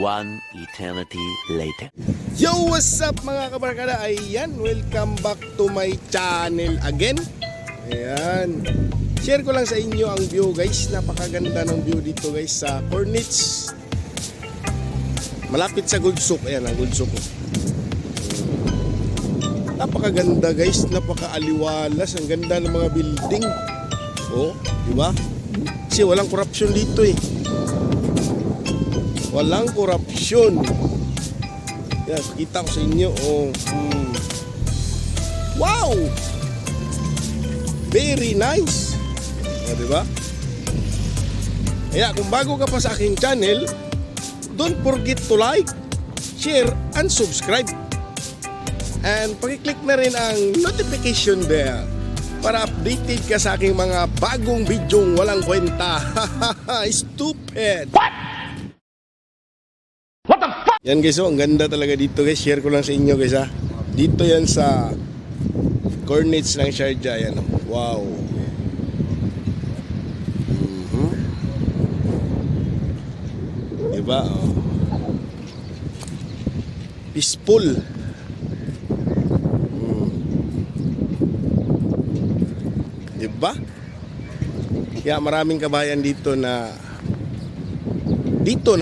One eternity later. Yo, what's up mga kabarkada? Ayan, welcome back to my channel again. Ayan, share ko lang sa inyo ang view guys. Napakaganda ng view dito guys sa Cornets. Malapit sa Gudsuk. Ayan ang Gudsuk. Napakaganda guys, napakaaliwalas. Ang ganda ng mga building. Oh, di ba? Kasi walang corruption dito eh. Walang korupsyon. Yan, kita ko sa inyo. Oh. Wow! Very nice. O, diba? Kaya kung bago ka pa sa aking channel, don't forget to like, share, and subscribe. And pakiclick na rin ang notification bell para updated ka sa aking mga bagong bidyong walang kwenta. Stupid! What? What the fuck? Yan guys, oh, ang ganda talaga dito guys. Share ko lang sa inyo guys ha. Dito yan sa Cornets ng Sharjah. Yan, oh. Wow. Diba? Oh. Peaceful. Diba? Kaya maraming kabayan dito na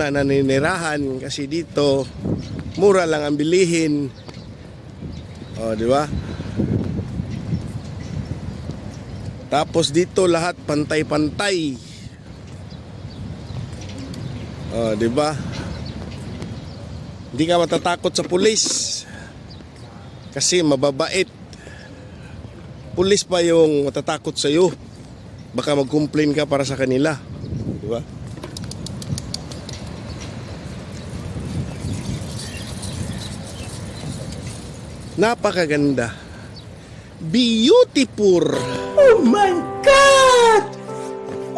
naninirahan kasi dito mura lang ang bilihin. Oh, di ba? Tapos dito lahat pantay-pantay. Oh, di ba? Hindi ka matatakot sa pulis kasi mababait. Pulis pa yung matatakot sa iyo. Baka mag-complain ka para sa kanila. Di ba? Napakaganda. Beautiful. Oh my God!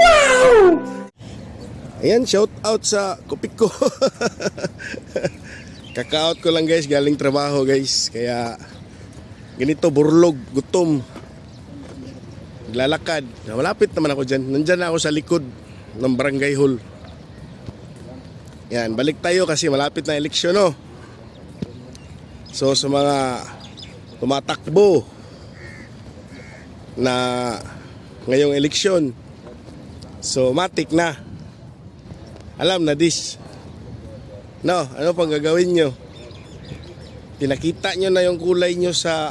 Wow! Ayan, shout out sa kupik ko. Kaka-out ko lang guys, galing trabaho guys. Kaya ganito, burlog, gutom. Naglalakad. Malapit naman ako dyan. Nandyan ako sa likod ng barangay hall. Yan, balik tayo kasi malapit na eleksyon, no? So sa mga tumatakbo na ngayong eleksyon, so matik na. Alam na this. No, ano pang gagawin nyo? Pinakita nyo na yung kulay nyo sa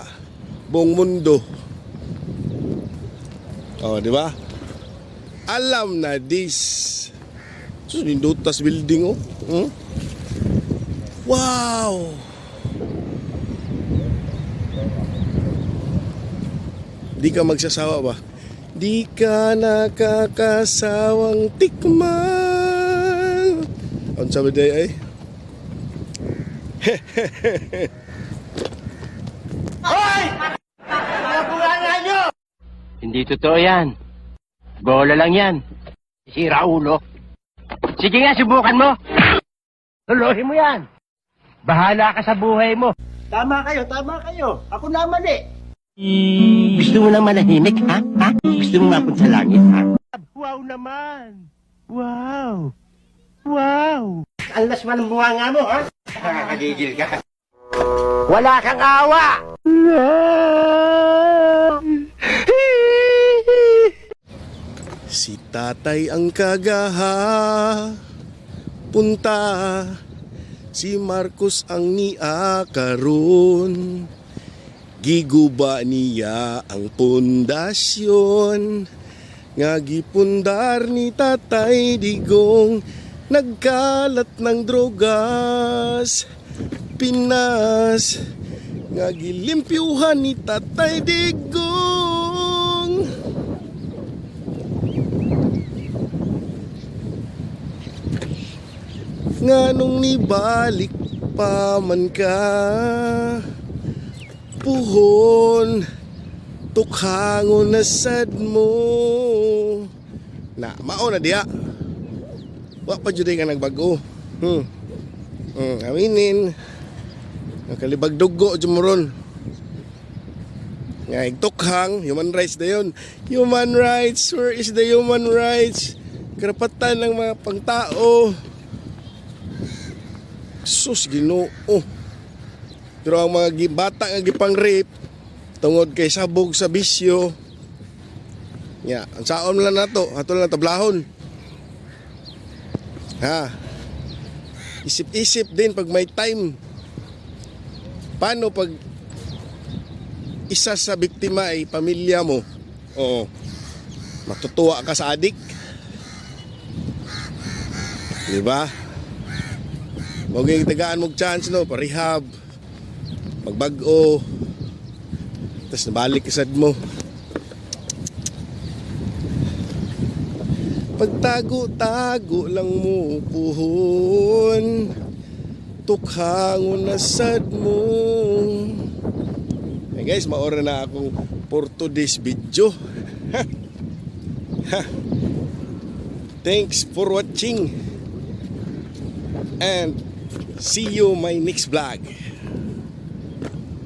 buong mundo. Oh, di ba? Alam na this. So, nindutas building, oh. Wow! Di ka magsasawa ba? Di ka nakakasawang tikman. Ang sabi day ay? Hoy! Nakulangan nyo! Hindi totoo yan. Bola lang yan. Sira ulo. Sige nga, subukan mo. Tulohin mo yan. Bahala ka sa buhay mo. Tama kayo. Ako naman eh. Gusto mo lang manahimik, ha? Gusto mo mapunta sa langit, ha? Wow naman! Wow! Wow! Ang lasman ng bunga nga mo, ha? Nakakagigil ka. Wala kang awa! Si tatay ang kagaha punta, si Marcos ang niakaroon. Giguba niya ang pundasyon nga gipundar ni Tatay Digong. Nagkalat ng drogas Pinas nga gilimpyuhan ni Tatay Digong. Nganong nibalik pa man ka puhon, tukhangon na sad mo. Na, mao na diya. Wa pa juday ka nagbago. Aminin. Nakalibag dugo jumuron. Nga tukhang, human rights na yun. Human rights, where is the human rights? Karapatan ng mga pangtao. Sus Ginoo. Pero ang mga bata nga gipang rape tungod kay sabog sa bisyo. Ya, ang saon lang nato, ato lang tablahon. Ha. Isip-isip din pag may time. Paano pag isa sa biktima ay pamilya mo? Oo. Matutuwa ka sa adik. Di ba? Maging tagaan mong chance no, parehab. Magbag-o. Tapos nabalik isad mo. Pagtago-tago lang mo puhon, tukhangon na sad mo. Hey guys, maora na akong for today's video. Thanks for watching and see you my next vlog.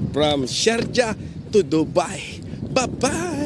From Sharjah to Dubai. Bye-bye!